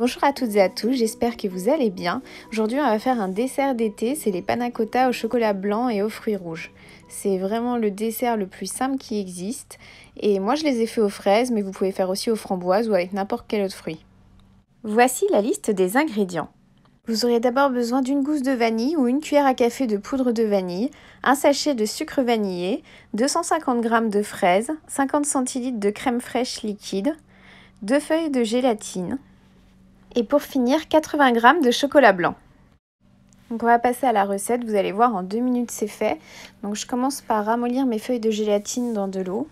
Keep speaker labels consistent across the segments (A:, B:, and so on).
A: Bonjour à toutes et à tous, j'espère que vous allez bien. Aujourd'hui on va faire un dessert d'été, c'est les panna cotta au chocolat blanc et aux fruits rouges. C'est vraiment le dessert le plus simple qui existe et moi je les ai fait aux fraises mais vous pouvez faire aussi aux framboises ou avec n'importe quel autre fruit. Voici la liste des ingrédients. Vous aurez d'abord besoin d'une gousse de vanille ou une cuillère à café de poudre de vanille, un sachet de sucre vanillé, 250 g de fraises, 50 cl de crème fraîche liquide, 2 feuilles de gélatine, et pour finir, 80 g de chocolat blanc. Donc on va passer à la recette, vous allez voir en 2 minutes c'est fait. Donc je commence par ramollir mes feuilles de gélatine dans de l'eau.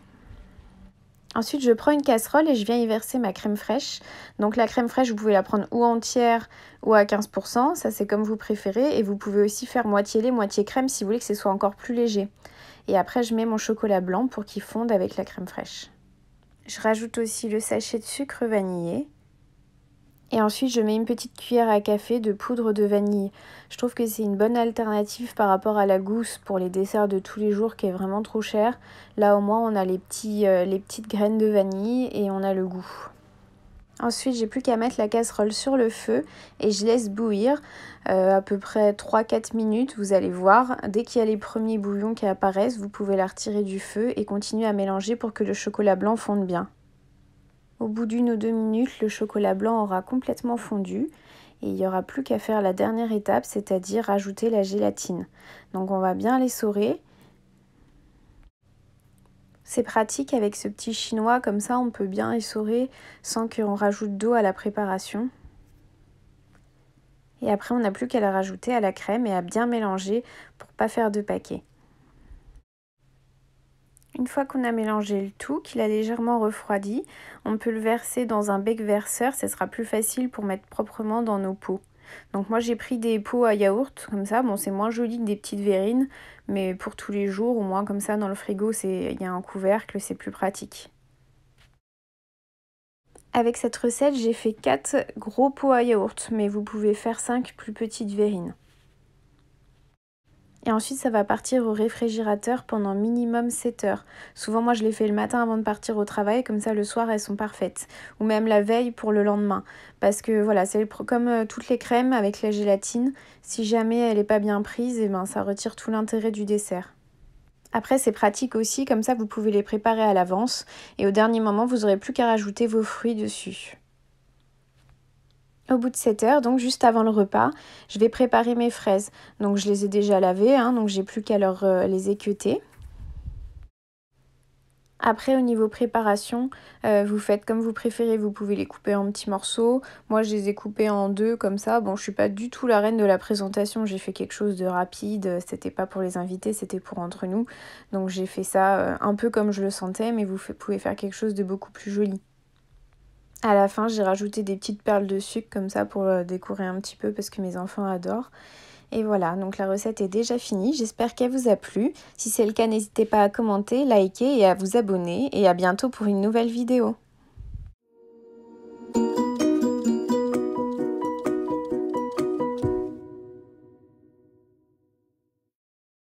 A: Ensuite je prends une casserole et je viens y verser ma crème fraîche. Donc la crème fraîche vous pouvez la prendre ou entière ou à 15%, ça c'est comme vous préférez. Et vous pouvez aussi faire moitié lait, moitié crème si vous voulez que ce soit encore plus léger. Et après je mets mon chocolat blanc pour qu'il fonde avec la crème fraîche. Je rajoute aussi le sachet de sucre vanillé. Et ensuite, je mets une petite cuillère à café de poudre de vanille. Je trouve que c'est une bonne alternative par rapport à la gousse pour les desserts de tous les jours qui est vraiment trop cher. Là, au moins, on a les petites graines de vanille et on a le goût. Ensuite, j'ai plus qu'à mettre la casserole sur le feu et je laisse bouillir à peu près 3-4 minutes. Vous allez voir, dès qu'il y a les premiers bouillons qui apparaissent, vous pouvez la retirer du feu et continuer à mélanger pour que le chocolat blanc fonde bien. Au bout d'1 ou 2 minutes, le chocolat blanc aura complètement fondu et il n'y aura plus qu'à faire la dernière étape, c'est-à-dire rajouter la gélatine. Donc on va bien l'essorer. C'est pratique avec ce petit chinois, comme ça on peut bien essorer sans qu'on rajoute d'eau à la préparation. Et après on n'a plus qu'à la rajouter à la crème et à bien mélanger pour ne pas faire de paquets. Une fois qu'on a mélangé le tout, qu'il a légèrement refroidi, on peut le verser dans un bec verseur, ce sera plus facile pour mettre proprement dans nos pots. Donc moi j'ai pris des pots à yaourt, comme ça, bon c'est moins joli que des petites verrines, mais pour tous les jours, au moins comme ça dans le frigo, il y a un couvercle, c'est plus pratique. Avec cette recette, j'ai fait 4 gros pots à yaourt, mais vous pouvez faire 5 plus petites verrines. Et ensuite, ça va partir au réfrigérateur pendant minimum 7 heures. Souvent, moi, je les fais le matin avant de partir au travail, comme ça, le soir, elles sont parfaites. Ou même la veille pour le lendemain. Parce que voilà, c'est comme toutes les crèmes avec la gélatine. Si jamais elle n'est pas bien prise, et ben, ça retire tout l'intérêt du dessert. Après, c'est pratique aussi, comme ça, vous pouvez les préparer à l'avance. Et au dernier moment, vous n'aurez plus qu'à rajouter vos fruits dessus. Au bout de 7 heures, donc juste avant le repas, je vais préparer mes fraises. Donc je les ai déjà lavées, donc j'ai plus qu'à les équeuter. Après, au niveau préparation, vous faites comme vous préférez. Vous pouvez les couper en petits morceaux. Moi, je les ai coupés en 2 comme ça. Bon, je suis pas du tout la reine de la présentation. J'ai fait quelque chose de rapide. C'était pas pour les invités, c'était pour entre nous. Donc j'ai fait ça un peu comme je le sentais, mais vous pouvez faire quelque chose de beaucoup plus joli. À la fin, j'ai rajouté des petites perles de sucre comme ça pour décorer un petit peu parce que mes enfants adorent. Et voilà, donc la recette est déjà finie. J'espère qu'elle vous a plu. Si c'est le cas, n'hésitez pas à commenter, liker et à vous abonner. Et à bientôt pour une nouvelle vidéo.